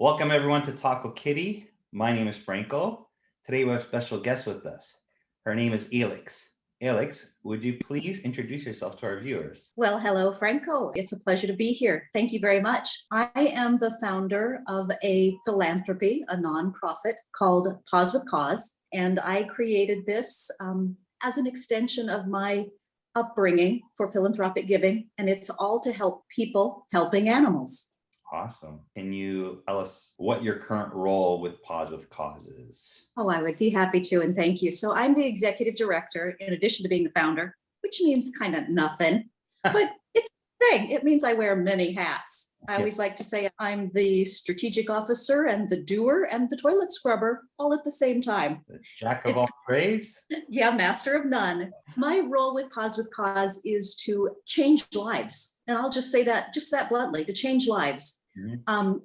Welcome everyone to Taco Kitty. My name is Franco. Today we have a special guest with us. Her name is Alix. Alix, would you please introduce yourself to our viewers? Well, hello, Franco. It's a pleasure to be here. Thank you very much. I am the founder of a philanthropy, a nonprofit called Paws With Cause, and I created this as an extension of my upbringing for philanthropic giving, and it's all to help people helping animals. Awesome. Can you tell us what your current role with Paws With Cause is? Oh, I would be happy to, and thank you. So I'm the executive director, in addition to being the founder, which means kind of nothing, but it's a thing. It means I wear many hats. I always like to say I'm the strategic officer and the doer and the toilet scrubber all at the same time. The jack of all trades? Yeah, master of none. My role with Paws With Cause is to change lives. And I'll just say that, just that bluntly, to change lives.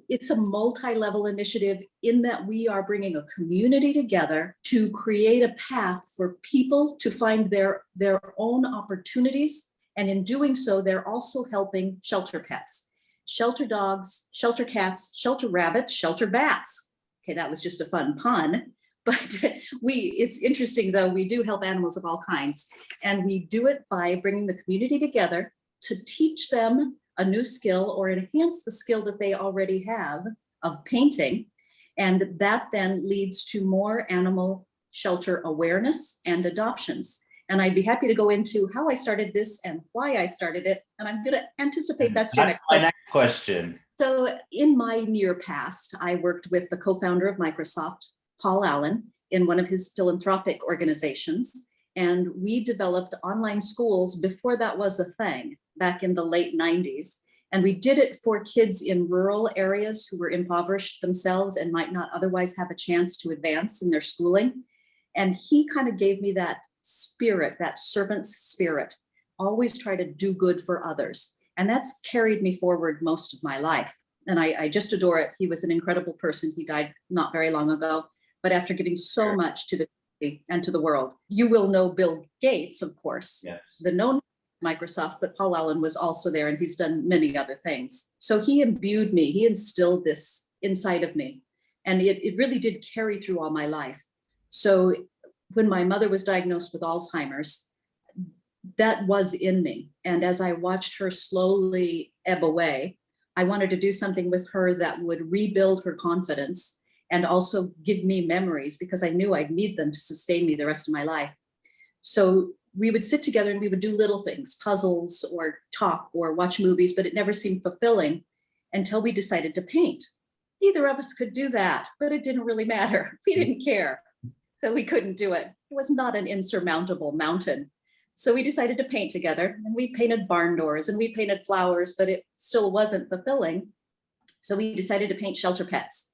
It's a multi-level initiative in that we are bringing a community together to create a path for people to find their own opportunities. And in doing so, they're also helping shelter pets, shelter dogs, shelter cats, shelter rabbits, shelter bats. Okay, that was just a fun pun. But it's interesting though, we do help animals of all kinds. And we do it by bringing the community together to teach them a new skill or enhance the skill that they already have of painting. And that then leads to more animal shelter awareness and adoptions. And I'd be happy to go into how I started this and why I started it. And I'm going to anticipate that's your next question. Next question. So in my near past, I worked with the co-founder of Microsoft, Paul Allen, in one of his philanthropic organizations. And we developed online schools before that was a thing, back in the late 90s. And we did it for kids in rural areas who were impoverished themselves and might not otherwise have a chance to advance in their schooling. And he kind of gave me that spirit, that servant's spirit, always try to do good for others. And that's carried me forward most of my life. And I just adore it. He was an incredible person. He died not very long ago, but after giving so much to the community and to the world. You will know Bill Gates, of course, the known Microsoft, but Paul Allen was also there and he's done many other things. So he imbued me, he instilled this inside of me. And it really did carry through all my life. So when my mother was diagnosed with Alzheimer's, that was in me. And as I watched her slowly ebb away, I wanted to do something with her that would rebuild her confidence and also give me memories because I knew I'd need them to sustain me the rest of my life. So we would sit together and we would do little things, puzzles or talk or watch movies, but it never seemed fulfilling until we decided to paint. Neither of us could do that, but it didn't really matter. We didn't care that we couldn't do it. It was not an insurmountable mountain. So we decided to paint together and we painted barn doors and we painted flowers, but it still wasn't fulfilling. So we decided to paint shelter pets.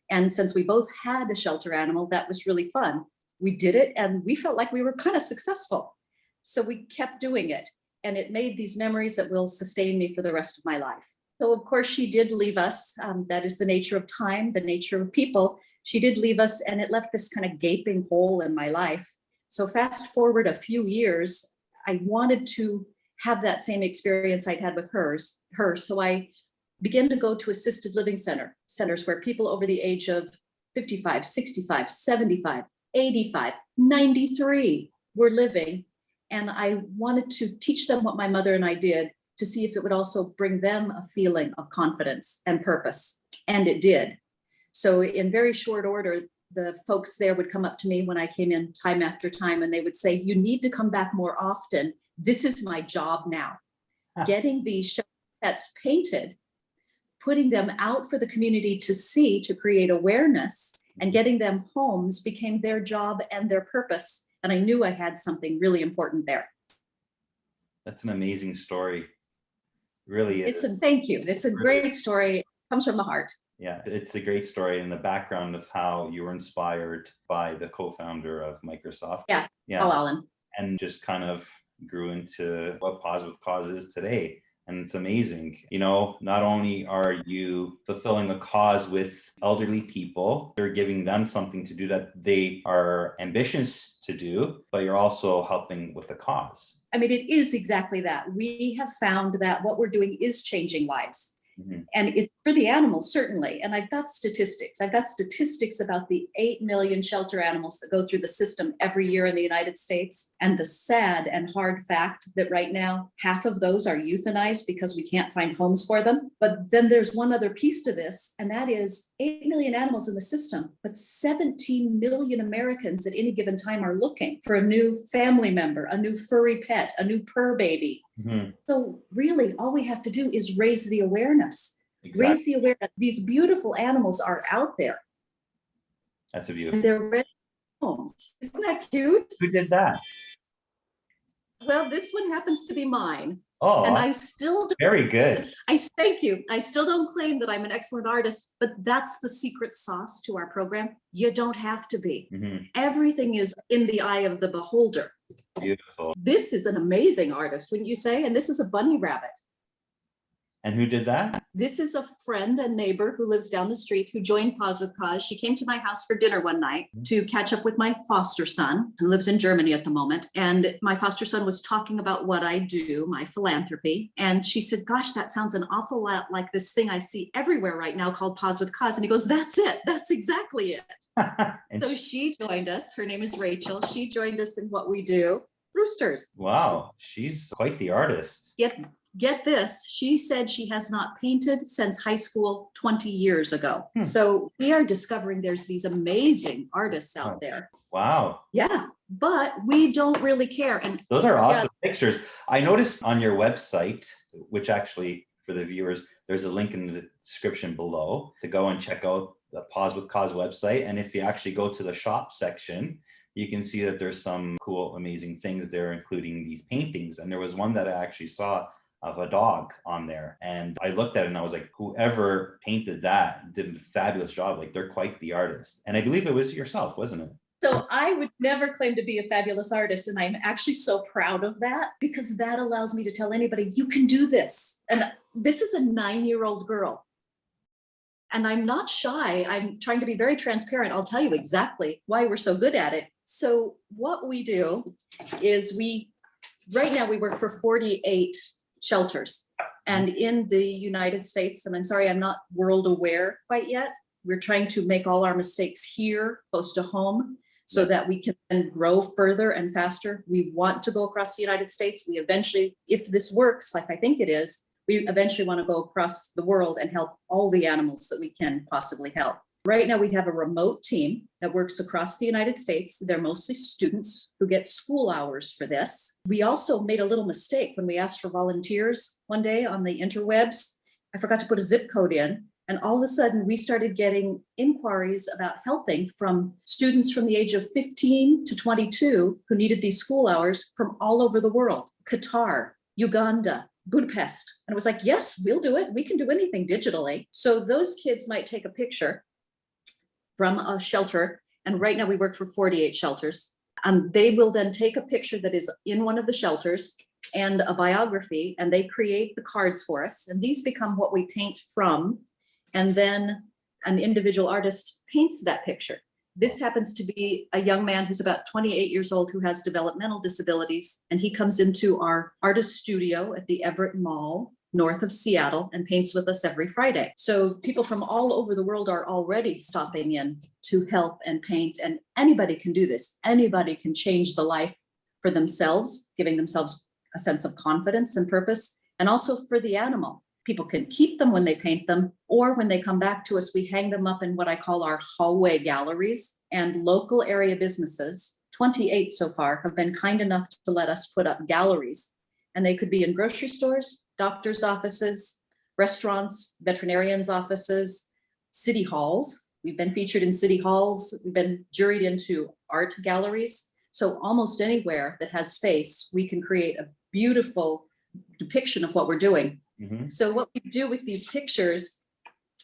And since we both had a shelter animal, that was really fun. We did it and we felt like we were kind of successful. So we kept doing it and it made these memories that will sustain me for the rest of my life. So of course she did leave us. That is the nature of time, the nature of people. She did leave us and it left this kind of gaping hole in my life. So fast forward a few years, I wanted to have that same experience I'd had with her. So I began to go to assisted living centers where people over the age of 55, 65, 75, 85, 93 were living. And I wanted to teach them what my mother and I did to see if it would also bring them a feeling of confidence and purpose. And it did. So in very short order, the folks there would come up to me when I came in time after time, and they would say, you need to come back more often. This is my job now. Getting these shelter pets painted, putting them out for the community to see, to create awareness, and getting them homes became their job and their purpose. And I knew I had something really important there. That's an amazing story. Really is. Thank you. It's a great story. It comes from the heart. Yeah, it's a great story in the background of how you were inspired by the co-founder of Microsoft. Yeah, Paul Allen. And just kind of grew into what Paws With Cause is today. And it's amazing. You know, not only are you fulfilling a cause with elderly people, you're giving them something to do that they are ambitious to do, but you're also helping with the cause. I mean, it is exactly that. We have found that what we're doing is changing lives. Mhm. And it's for the animals, certainly. And I've got statistics. I've got statistics about the 8 million shelter animals that go through the system every year in the United States. And the sad and hard fact that right now, half of those are euthanized because we can't find homes for them. But then there's one other piece to this, and that is 8 million animals in the system, but 17 million Americans at any given time are looking for a new family member, a new furry pet, a new purr baby. Mhm. So really, all we have to do is raise the awareness. Exactly. Raise the awareness. These beautiful animals are out there That's a and beautiful. they're ready for homes. Isn't that cute? Who did that? Well, this one happens to be mine. Oh, And I still do. very good. Thank you. I still don't claim that I'm an excellent artist, but that's the secret sauce to our program. You don't have to be. Mhm. Everything is in the eye of the beholder. Beautiful. This is an amazing artist, wouldn't you say? And this is a bunny rabbit. And who did that? This is a friend and neighbor who lives down the street who joined Paws with Cause. She came to my house for dinner one night to catch up with my foster son, who lives in Germany at the moment. And my foster son was talking about what I do, my philanthropy. And she said, gosh, that sounds an awful lot like this thing I see everywhere right now called Paws with Cause. And he goes, that's it. That's exactly it. And So she joined us. Her name is Rachel. She joined us in what we do. Roosters. wow, she's quite the artist. Get this, she said she has not painted since high school 20 years ago. So we are discovering there's these amazing artists out there. Wow. Yeah, but we don't really care. And Those are awesome pictures. I noticed on your website, which actually for the viewers, there's a link in the description below to go and check out the Paws with Cause website. And if you actually go to the shop section, you can see that there's some cool, amazing things there, including these paintings. And there was one that I actually saw of a dog on there. And I looked at it and I was like, whoever painted that did a fabulous job. Like, they're quite the artist. And I believe it was yourself, wasn't it? so I would never claim to be a fabulous artist. And I'm actually so proud of that because that allows me to tell anybody, you can do this. And this is a 9-year-old girl. And I'm not shy. I'm trying to be very transparent. I'll tell you exactly why we're so good at it. So what we do is right now we work for 48 shelters. And in the United States, and I'm sorry, I'm not world aware quite yet. We're trying to make all our mistakes here, close to home, so that we can then grow further and faster. We want to go across the United States. We eventually, if this works, like I think it is, we eventually want to go across the world and help all the animals that we can possibly help. Right now, we have a remote team that works across the United States. They're mostly students who get school hours for this. We also made a little mistake when we asked for volunteers one day on the interwebs. I forgot to put a zip code in. And all of a sudden, we started getting inquiries about helping from students from the age of 15 to 22 who needed these school hours from all over the world, Qatar, Uganda, Budapest. And it was like, yes, we'll do it. We can do anything digitally. So those kids might take a picture from a shelter. And right now we work for 48 shelters. They will then take a picture that is in one of the shelters and a biography, and they create the cards for us. And these become what we paint from. And then an individual artist paints that picture. This happens to be a young man who's about 28 years old who has developmental disabilities. And he comes into our artist studio at the Everett Mall, north of Seattle, and paints with us every Friday. So people from all over the world are already stopping in to help and paint. And anybody can do this. Anybody can change the life for themselves, giving themselves a sense of confidence and purpose, and also for the animal. People can keep them when they paint them, or when they come back to us, we hang them up in what I call our hallway galleries. And local area businesses, 28 so far, have been kind enough to let us put up galleries. And they could be in grocery stores, doctors' offices, restaurants, veterinarians' offices, city halls. We've been featured in city halls. We've been juried into art galleries. So almost anywhere that has space, we can create a beautiful depiction of what we're doing. Mm-hmm. So what we do with these pictures,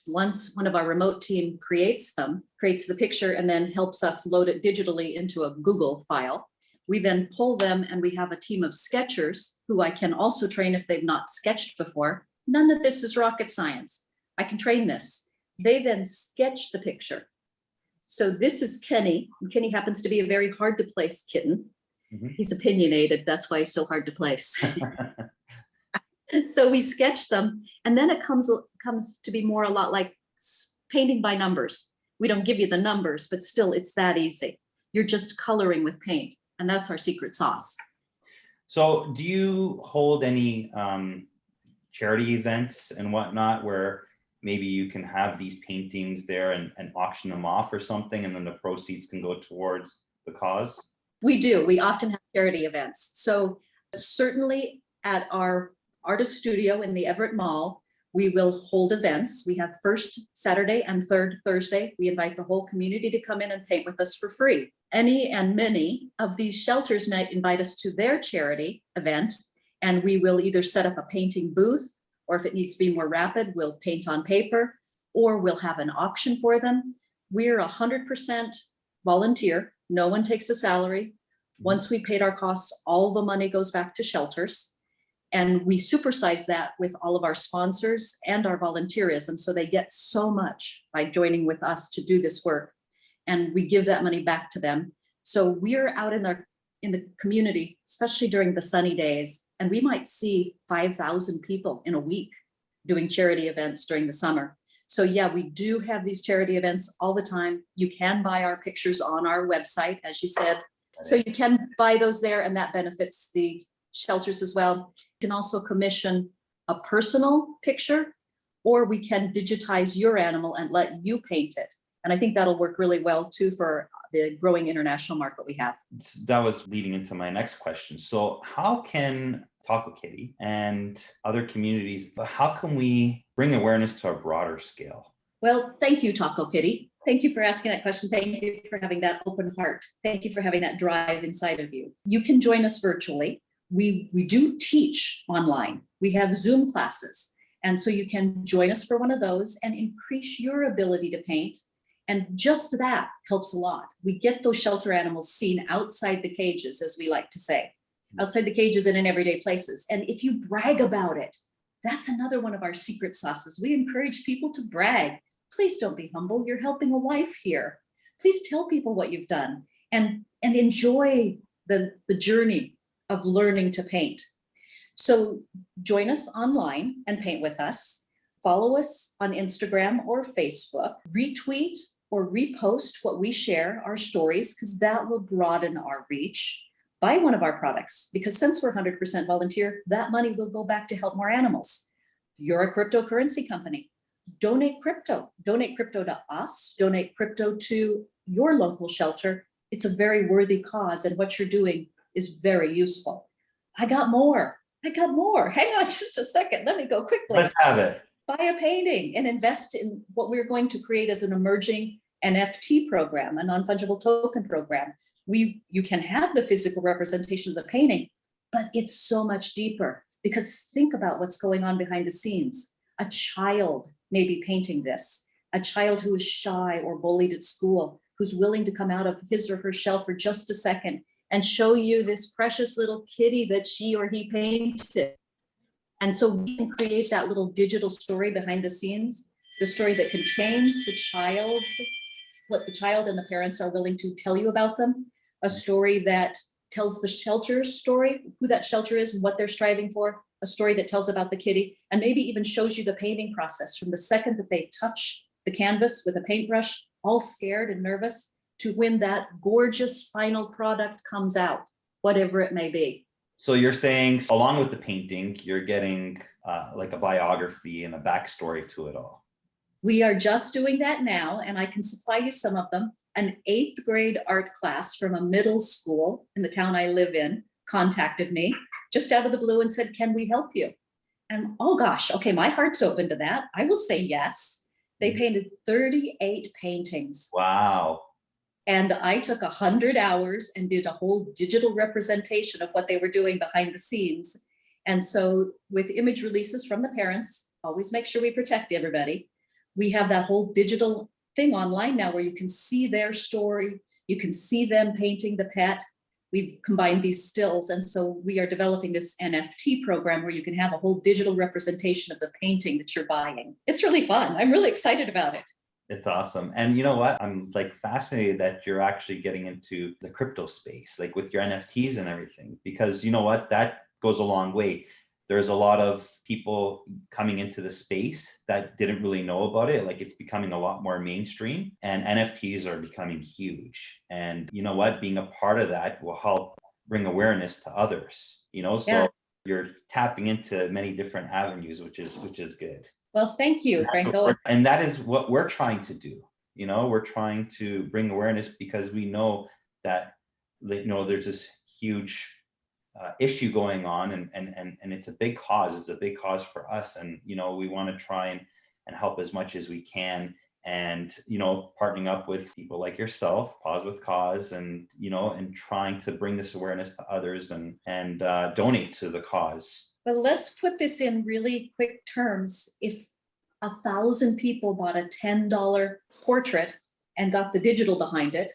once one of our remote team creates the picture and then helps us load it digitally into a Google file, we then pull them, and we have a team of sketchers who I can also train if they've not sketched before. None of this is rocket science. I can train this. They then sketch the picture. So this is Kenny. And Kenny happens to be a very hard to place kitten. Mm-hmm. He's opinionated. That's why he's so hard to place. So we sketch them, and then it comes to be more a lot like painting by numbers. We don't give you the numbers, but still it's that easy. You're just coloring with paint, and that's our secret sauce. So do you hold any charity events and whatnot where maybe you can have these paintings there and auction them off or something, and then the proceeds can go towards the cause? We do. We often have charity events. So certainly at our artist studio in the Everett Mall, we will hold events. We have first Saturday and third Thursday. We invite the whole community to come in and paint with us for free. Any and many of these shelters might invite us to their charity event, and we will either set up a painting booth, or if it needs to be more rapid, we'll paint on paper, or we'll have an auction for them. We're 100% volunteer. No one takes a salary. Once we paid our costs, all the money goes back to shelters. And we supersize that with all of our sponsors and our volunteerism. So they get so much by joining with us to do this work. And we give that money back to them. So we're out in the community, especially during the sunny days, and we might see 5,000 people in a week doing charity events during the summer. So yeah, we do have these charity events all the time. You can buy our pictures on our website, as you said. So you can buy those there, and that benefits the shelters as well. You can also commission a personal picture, or we can digitize your animal and let you paint it. And I think that'll work really well too for the growing international market we have. That was leading into my next question. So how can Taco Kitty and other communities, how can we bring awareness to a broader scale? Well, thank you, Taco Kitty. Thank you for asking that question. Thank you for having that open heart. Thank you for having that drive inside of you. You can join us virtually. We do teach online. We have Zoom classes. And so you can join us for one of those and increase your ability to paint. And just that helps a lot. We get those shelter animals seen outside the cages, as we like to say, outside the cages and in everyday places. And if you brag about it, that's another one of our secret sauces. We encourage people to brag. Please don't be humble. You're helping a life here. Please tell people what you've done and enjoy the journey of learning to paint. So join us online and paint with us. Follow us on Instagram or Facebook. Retweet or repost what we share, our stories, because that will broaden our reach. Buy one of our products, because since we're 100% volunteer, that money will go back to help more animals. You're a cryptocurrency company. Donate crypto. Donate crypto to us. Donate crypto to your local shelter. It's a very worthy cause, and what you're doing is very useful. I got more. Hang on just a second. Let me go quickly. Let's have it. Buy a painting and invest in what we're going to create as an emerging NFT program, a non-fungible token program. You can have the physical representation of the painting, but it's so much deeper, because think about what's going on behind the scenes. A child may be painting this, a child who is shy or bullied at school, who's willing to come out of his or her shell for just a second and show you this precious little kitty that she or he painted. And so we can create that little digital story behind the scenes, the story that contains what the child and the parents are willing to tell you about them, a story that tells the shelter's story, who that shelter is and what they're striving for, a story that tells about the kitty, and maybe even shows you the painting process from the second that they touch the canvas with a paintbrush, all scared and nervous, to when that gorgeous final product comes out, whatever it may be. So you're saying, along with the painting, you're getting like a biography and a backstory to it all. We are just doing that now, and I can supply you some of them. An 8th grade art class from a middle school in the town I live in contacted me just out of the blue and said, "Can we help you?" And oh gosh, okay, my heart's open to that. I will say yes. They painted 38 paintings. Wow. And I took 100 hours and did a whole digital representation of what they were doing behind the scenes. And so with image releases from the parents, always make sure we protect everybody. We have that whole digital thing online now where you can see their story. You can see them painting the pet. We've combined these stills. And so we are developing this NFT program where you can have a whole digital representation of the painting that you're buying. It's really fun. I'm really excited about it. It's awesome. And you know what? I'm like fascinated that you're actually getting into the crypto space, like with your NFTs and everything, because you know what? That goes a long way. there's a lot of people coming into the space that didn't really know about it. Like, it's becoming a lot more mainstream, and NFTs are becoming huge. And you know what? Being a part of that will help bring awareness to others, so Yeah. you're tapping into many different avenues, which is good. Well, thank you, Franco. And that is what we're trying to do. We're trying to bring awareness because we know that, there's this huge issue going on, and it's a big cause. It's a big cause for us, and we want to try and help as much as we can, and partnering up with people like yourself, Paws with Cause, and and trying to bring this awareness to others, and donate to the cause. But let's put this in really quick terms. If 1,000 people bought a $10 portrait and got the digital behind it,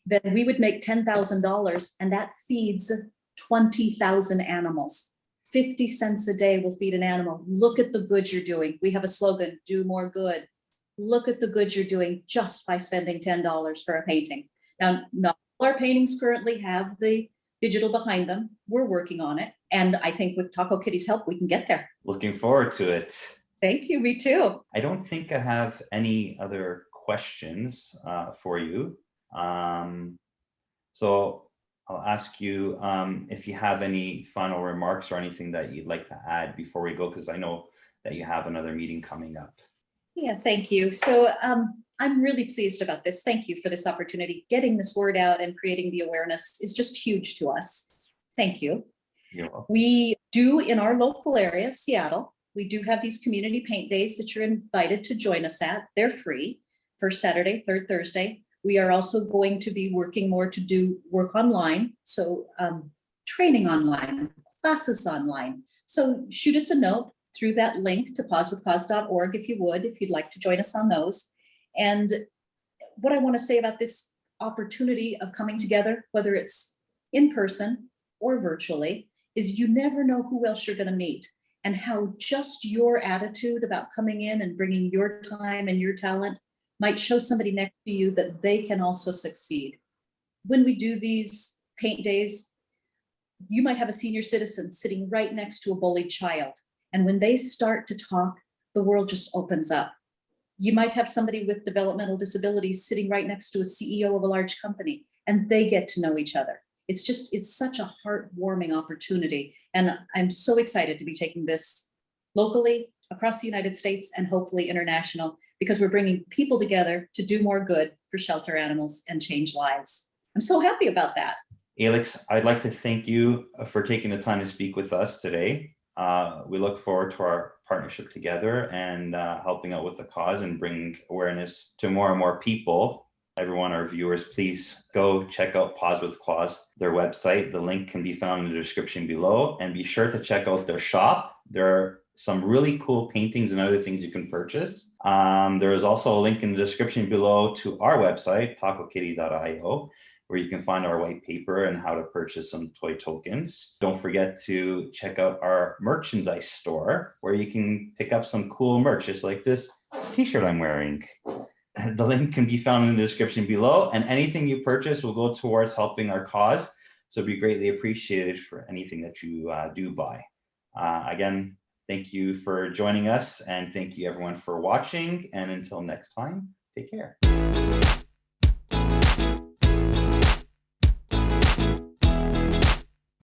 then we would make $10,000, and that feeds 20,000 animals. 50 cents a day will feed an animal. Look at the good you're doing. We have a slogan, do more good. Look at the good you're doing just by spending $10 for a painting. Now, not all our paintings currently have the digital behind them. We're working on it. And I think with Taco Kitty's help, we can get there. Looking forward to it. Thank you, me too. I don't think I have any other questions for you. So I'll ask you if you have any final remarks or anything that you'd like to add before we go, because I know that you have another meeting coming up. Yeah, thank you. So I'm really pleased about this. Thank you for this opportunity. Getting this word out and creating the awareness is just huge to us. Thank you. You're welcome. We do, in our local area of Seattle, we do have these community paint days that you're invited to join us at. They're free, first Saturday, third Thursday. We are also going to be working more to do work online. So training online, classes online. So shoot us a note through that link to pawswithcause.org if you'd like to join us on those. And what I want to say about this opportunity of coming together, whether it's in person or virtually, is you never know who else you're going to meet, and how just your attitude about coming in and bringing your time and your talent might show somebody next to you that they can also succeed. When we do these paint days, you might have a senior citizen sitting right next to a bullied child. And when they start to talk, the world just opens up. You might have somebody with developmental disabilities sitting right next to a CEO of a large company, and they get to know each other. It's such a heartwarming opportunity. And I'm so excited to be taking this locally, across the United States, and hopefully international, because we're bringing people together to do more good for shelter animals and change lives. I'm so happy about that. Alix, I'd like to thank you for taking the time to speak with us today. We look forward to our partnership together and helping out with the cause and bringing awareness to more and more people. Everyone, our viewers, please go check out Paws with Cause, their website. The link can be found in the description below, and be sure to check out their shop. There are some really cool paintings and other things you can purchase. There is also a link in the description below to our website, tacokitty.io, where you can find our white paper and how to purchase some toy tokens. Don't forget to check out our merchandise store, where you can pick up some cool merch, just like this t-shirt I'm wearing. The link can be found in the description below, and anything you purchase will go towards helping our cause. So it'd be greatly appreciated for anything that you do buy. Again, thank you for joining us, and thank you everyone for watching. And until next time, take care.